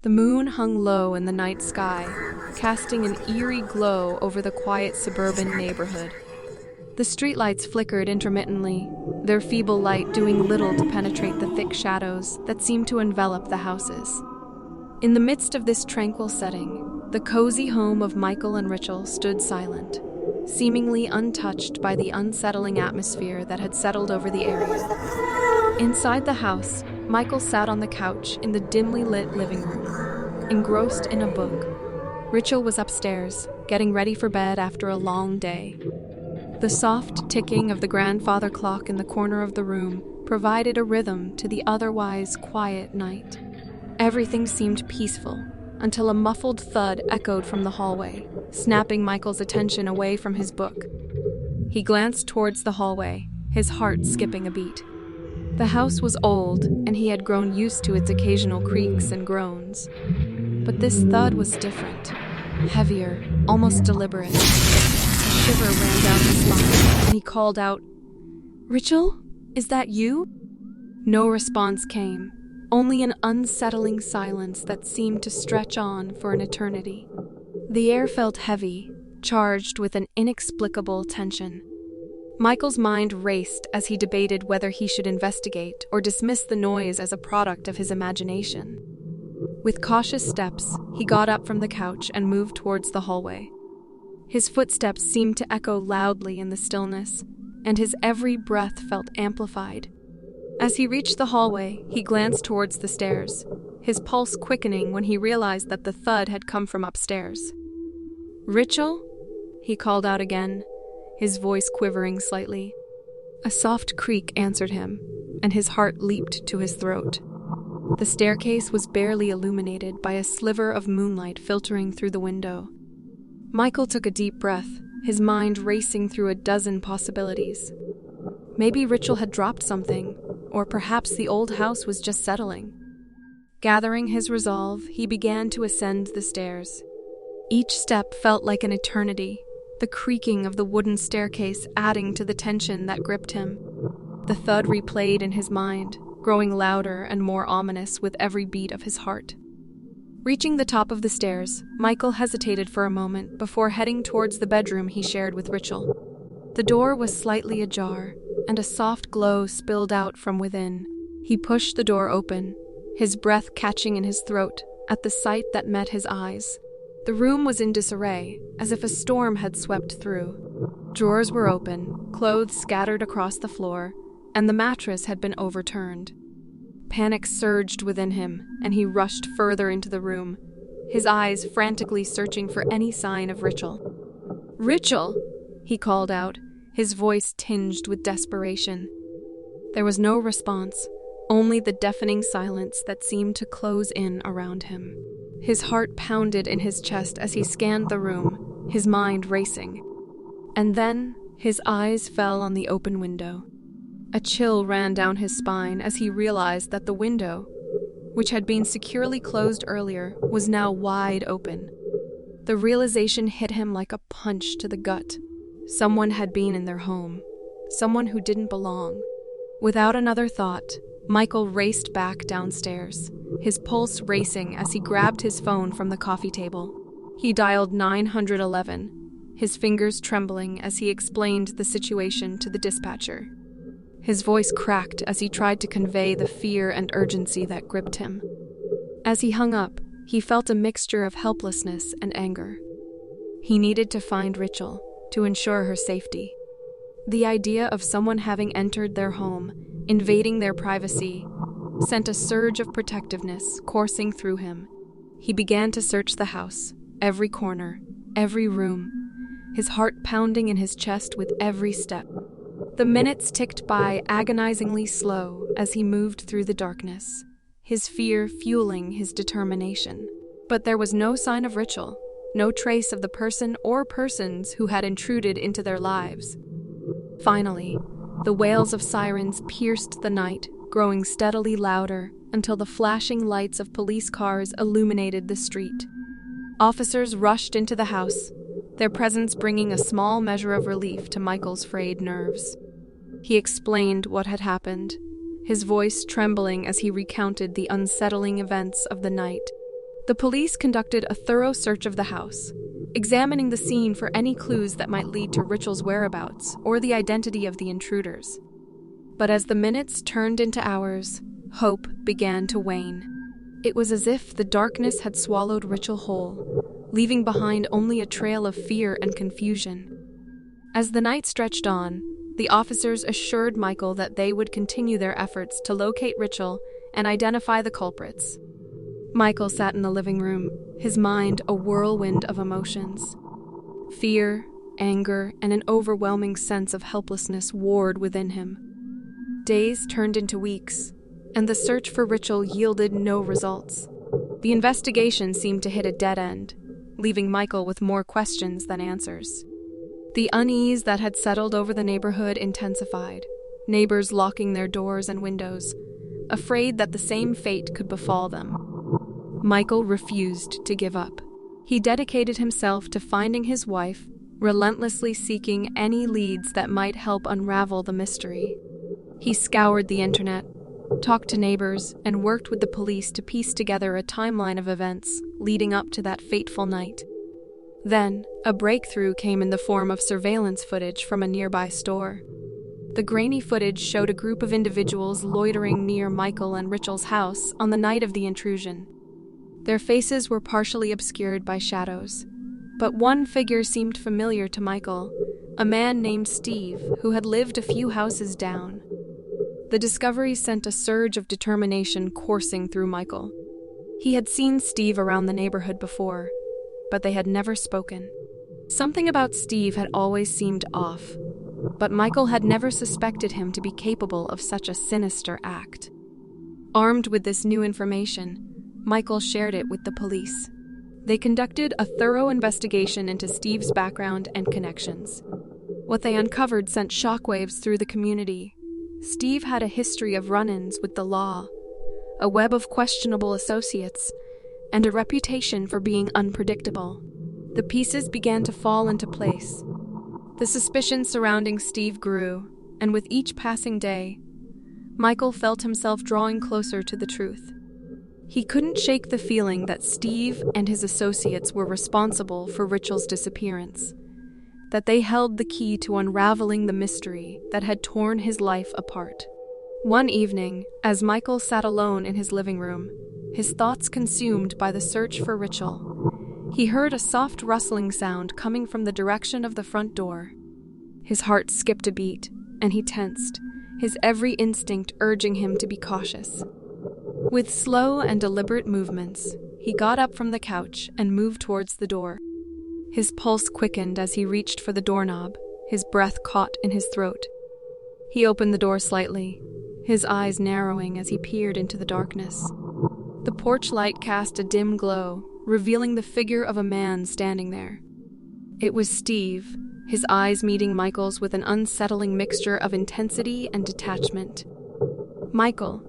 The moon hung low in the night sky, casting an eerie glow over the quiet suburban neighborhood. The streetlights flickered intermittently, their feeble light doing little to penetrate the thick shadows that seemed to envelop the houses. In the midst of this tranquil setting, the cozy home of Michael and Rachel stood silent, seemingly untouched by the unsettling atmosphere that had settled over the area. Inside the house, Michael sat on the couch in the dimly lit living room, engrossed in a book. Rachel was upstairs, getting ready for bed after a long day. The soft ticking of the grandfather clock in the corner of the room provided a rhythm to the otherwise quiet night. Everything seemed peaceful, until a muffled thud echoed from the hallway, snapping Michael's attention away from his book. He glanced towards the hallway, his heart skipping a beat. The house was old, and he had grown used to its occasional creaks and groans. But this thud was different, heavier, almost deliberate. A shiver ran down his spine, and he called out, "Rachel, is that you?" No response came, only an unsettling silence that seemed to stretch on for an eternity. The air felt heavy, charged with an inexplicable tension. Michael's mind raced as he debated whether he should investigate or dismiss the noise as a product of his imagination. With cautious steps, he got up from the couch and moved towards the hallway. His footsteps seemed to echo loudly in the stillness, and his every breath felt amplified. As he reached the hallway, he glanced towards the stairs, his pulse quickening when he realized that the thud had come from upstairs. "Rachel?" he called out again, his voice quivering slightly. A soft creak answered him, and his heart leaped to his throat. The staircase was barely illuminated by a sliver of moonlight filtering through the window. Michael took a deep breath, his mind racing through a dozen possibilities. Maybe Rachel had dropped something, or perhaps the old house was just settling. Gathering his resolve, he began to ascend the stairs. Each step felt like an eternity, the creaking of the wooden staircase adding to the tension that gripped him. The thud replayed in his mind, growing louder and more ominous with every beat of his heart. Reaching the top of the stairs, Michael hesitated for a moment before heading towards the bedroom he shared with Rachel. The door was slightly ajar, and a soft glow spilled out from within. He pushed the door open, his breath catching in his throat at the sight that met his eyes. The room was in disarray, as if a storm had swept through. Drawers were open, clothes scattered across the floor, and the mattress had been overturned. Panic surged within him, and he rushed further into the room, his eyes frantically searching for any sign of Rachel. "Rachel!" he called out, his voice tinged with desperation. There was no response, only the deafening silence that seemed to close in around him. His heart pounded in his chest as he scanned the room, his mind racing. And then his eyes fell on the open window. A chill ran down his spine as he realized that the window, which had been securely closed earlier, was now wide open. The realization hit him like a punch to the gut. Someone had been in their home, someone who didn't belong. Without another thought, Michael raced back downstairs, his pulse racing as he grabbed his phone from the coffee table. He dialed 911, his fingers trembling as he explained the situation to the dispatcher. His voice cracked as he tried to convey the fear and urgency that gripped him. As he hung up, he felt a mixture of helplessness and anger. He needed to find Rachel, to ensure her safety. The idea of someone having entered their home, invading their privacy, sent a surge of protectiveness coursing through him. He began to search the house, every corner, every room, his heart pounding in his chest with every step. The minutes ticked by agonizingly slow as he moved through the darkness, his fear fueling his determination. But there was no sign of Rachel, no trace of the person or persons who had intruded into their lives. Finally, the wails of sirens pierced the night, growing steadily louder until the flashing lights of police cars illuminated the street. Officers rushed into the house, their presence bringing a small measure of relief to Michael's frayed nerves. He explained what had happened, his voice trembling as he recounted the unsettling events of the night. The police conducted a thorough search of the house, examining the scene for any clues that might lead to Richel's whereabouts or the identity of the intruders. But as the minutes turned into hours, hope began to wane. It was as if the darkness had swallowed Richel whole, leaving behind only a trail of fear and confusion. As the night stretched on, the officers assured Michael that they would continue their efforts to locate Richel and identify the culprits. Michael sat in the living room, his mind a whirlwind of emotions. Fear, anger, and an overwhelming sense of helplessness warred within him. Days turned into weeks, and the search for Richel yielded no results. The investigation seemed to hit a dead end, leaving Michael with more questions than answers. The unease that had settled over the neighborhood intensified, neighbors locking their doors and windows, afraid that the same fate could befall them. Michael refused to give up. He dedicated himself to finding his wife, relentlessly seeking any leads that might help unravel the mystery. He scoured the internet, talked to neighbors, and worked with the police to piece together a timeline of events leading up to that fateful night. Then, a breakthrough came in the form of surveillance footage from a nearby store. The grainy footage showed a group of individuals loitering near Michael and Richel's house on the night of the intrusion. Their faces were partially obscured by shadows, but one figure seemed familiar to Michael, a man named Steve who had lived a few houses down. The discovery sent a surge of determination coursing through Michael. He had seen Steve around the neighborhood before, but they had never spoken. Something about Steve had always seemed off, but Michael had never suspected him to be capable of such a sinister act. Armed with this new information, Michael shared it with the police. They conducted a thorough investigation into Steve's background and connections. What they uncovered sent shockwaves through the community. Steve had a history of run-ins with the law, a web of questionable associates, and a reputation for being unpredictable. The pieces began to fall into place. The suspicion surrounding Steve grew, and with each passing day, Michael felt himself drawing closer to the truth. He couldn't shake the feeling that Steve and his associates were responsible for Richel's disappearance, that they held the key to unraveling the mystery that had torn his life apart. One evening, as Michael sat alone in his living room, his thoughts consumed by the search for Richel, he heard a soft rustling sound coming from the direction of the front door. His heart skipped a beat, and he tensed, his every instinct urging him to be cautious. With slow and deliberate movements, he got up from the couch and moved towards the door. His pulse quickened as he reached for the doorknob, his breath caught in his throat. He opened the door slightly, his eyes narrowing as he peered into the darkness. The porch light cast a dim glow, revealing the figure of a man standing there. It was Steve, his eyes meeting Michael's with an unsettling mixture of intensity and detachment. "Michael."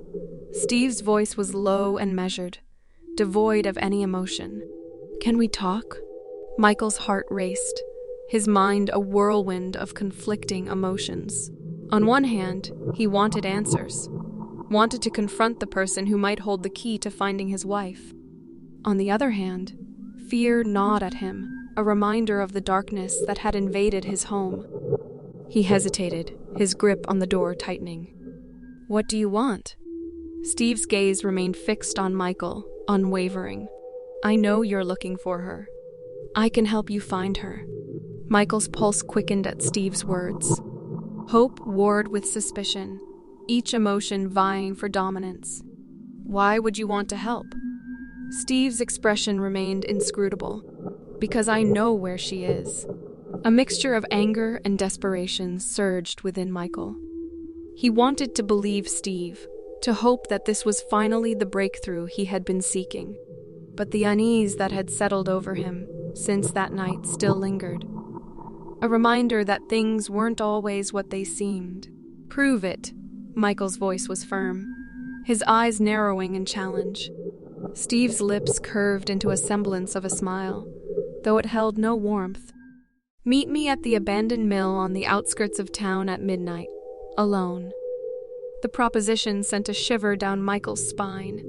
Steve's voice was low and measured, devoid of any emotion. "Can we talk?" Michael's heart raced, his mind a whirlwind of conflicting emotions. On one hand, he wanted answers, wanted to confront the person who might hold the key to finding his wife. On the other hand, fear gnawed at him, a reminder of the darkness that had invaded his home. He hesitated, his grip on the door tightening. "What do you want?" Steve's gaze remained fixed on Michael, unwavering. "I know you're looking for her. I can help you find her." Michael's pulse quickened at Steve's words. Hope warred with suspicion, each emotion vying for dominance. "Why would you want to help?" Steve's expression remained inscrutable. "Because I know where she is." A mixture of anger and desperation surged within Michael. He wanted to believe Steve, to hope that this was finally the breakthrough he had been seeking. But the unease that had settled over him since that night still lingered. A reminder that things weren't always what they seemed. "Prove it." Michael's voice was firm, his eyes narrowing in challenge. Steve's lips curved into a semblance of a smile, though it held no warmth. "Meet me at the abandoned mill on the outskirts of town at midnight, alone." The proposition sent a shiver down Michael's spine.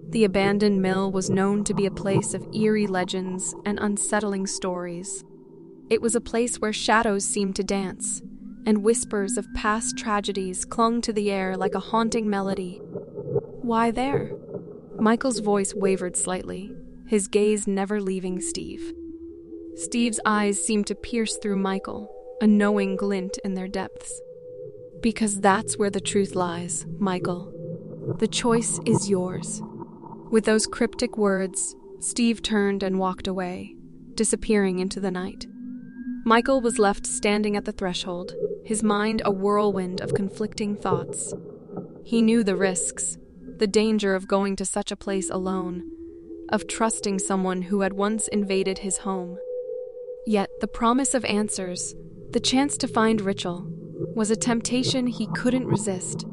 The abandoned mill was known to be a place of eerie legends and unsettling stories. It was a place where shadows seemed to dance, and whispers of past tragedies clung to the air like a haunting melody. "Why there?" Michael's voice wavered slightly, his gaze never leaving Steve. Steve's eyes seemed to pierce through Michael, a knowing glint in their depths. "Because that's where the truth lies, Michael. The choice is yours." With those cryptic words, Steve turned and walked away, disappearing into the night. Michael was left standing at the threshold, his mind a whirlwind of conflicting thoughts. He knew the risks, the danger of going to such a place alone, of trusting someone who had once invaded his home. Yet the promise of answers, the chance to find Rachel, was a temptation he couldn't resist.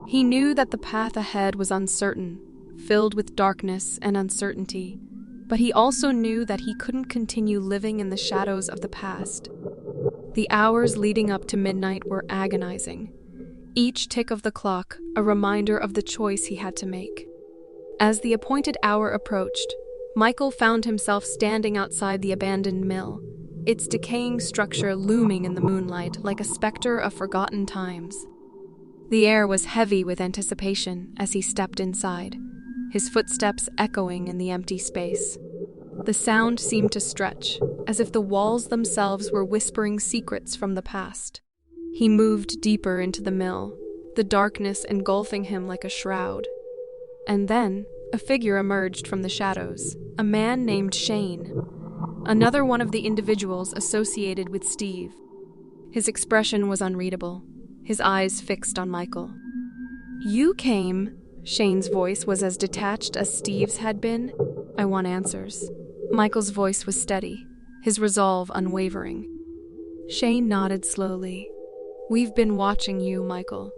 He knew that the path ahead was uncertain, filled with darkness and uncertainty, but he also knew that he couldn't continue living in the shadows of the past. The hours leading up to midnight were agonizing, each tick of the clock a reminder of the choice he had to make. As the appointed hour approached, Michael found himself standing outside the abandoned mill, its decaying structure looming in the moonlight like a specter of forgotten times. The air was heavy with anticipation as he stepped inside, his footsteps echoing in the empty space. The sound seemed to stretch, as if the walls themselves were whispering secrets from the past. He moved deeper into the mill, the darkness engulfing him like a shroud. And then, a figure emerged from the shadows, a man named Shane, another one of the individuals associated with Steve. His expression was unreadable, his eyes fixed on Michael. "You came." Shane's voice was as detached as Steve's had been. "I want answers." Michael's voice was steady, his resolve unwavering. Shane nodded slowly. "We've been watching you, Michael.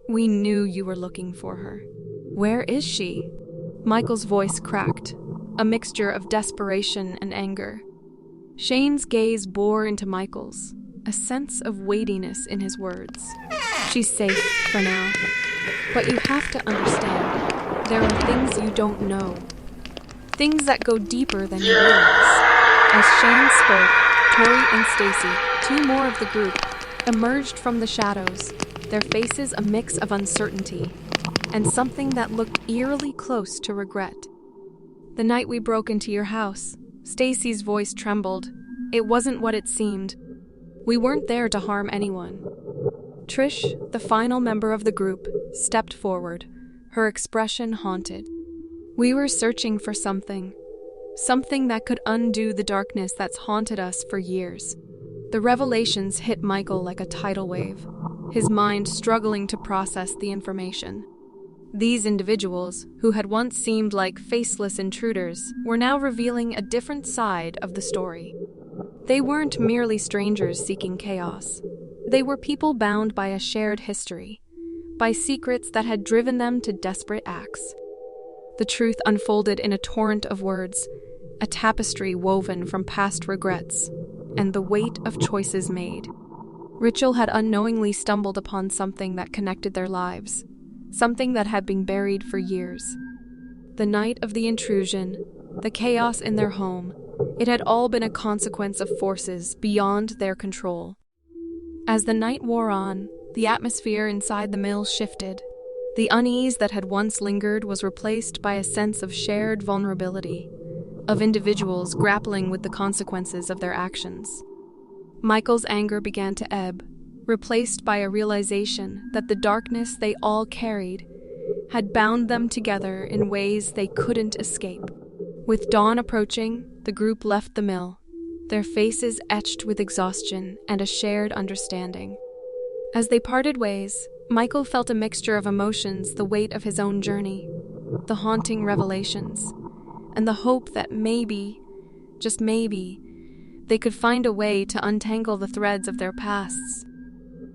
We knew you were looking for her. Where is she?" Michael's voice cracked, a mixture of desperation and anger. Shane's gaze bore into Michael's, a sense of weightiness in his words. "She's safe for now. But you have to understand, there are things you don't know. Things that go deeper than you realize." As Shane spoke, Tori and Stacy, two more of the group, emerged from the shadows, their faces a mix of uncertainty and something that looked eerily close to regret. "The night we broke into your house," Stacy's voice trembled. "It wasn't what it seemed. We weren't there to harm anyone." Trish, the final member of the group, stepped forward, her expression haunted. "We were searching for something that could undo the darkness that's haunted us for years." The revelations hit Michael like a tidal wave, his mind struggling to process the information. These individuals, who had once seemed like faceless intruders, were now revealing a different side of the story. They weren't merely strangers seeking chaos. They were people bound by a shared history, by secrets that had driven them to desperate acts. The truth unfolded in a torrent of words, a tapestry woven from past regrets, and the weight of choices made. Rachel had unknowingly stumbled upon something that connected their lives, something that had been buried for years. The night of the intrusion, the chaos in their home, it had all been a consequence of forces beyond their control. As the night wore on, the atmosphere inside the mill shifted. The unease that had once lingered was replaced by a sense of shared vulnerability, of individuals grappling with the consequences of their actions. Michael's anger began to ebb, replaced by a realization that the darkness they all carried had bound them together in ways they couldn't escape. With dawn approaching, the group left the mill, their faces etched with exhaustion and a shared understanding. As they parted ways, Michael felt a mixture of emotions, the weight of his own journey, the haunting revelations, and the hope that maybe, just maybe, they could find a way to untangle the threads of their pasts.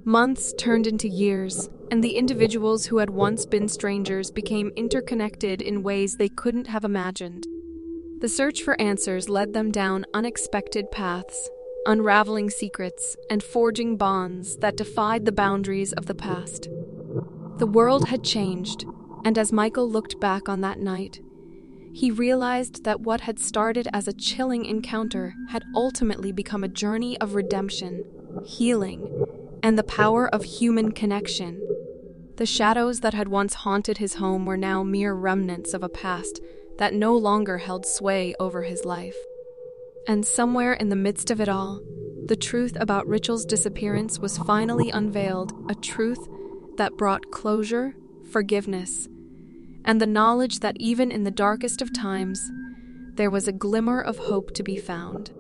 Months turned into years, and the individuals who had once been strangers became interconnected in ways they couldn't have imagined. The search for answers led them down unexpected paths, unraveling secrets and forging bonds that defied the boundaries of the past. The world had changed, and as Michael looked back on that night, He realized that what had started as a chilling encounter had ultimately become a journey of redemption, healing, and the power of human connection. The shadows that had once haunted his home were now mere remnants of a past that no longer held sway over his life. And somewhere in the midst of it all, the truth about Rachel's disappearance was finally unveiled, a truth that brought closure, forgiveness, and the knowledge that even in the darkest of times, there was a glimmer of hope to be found.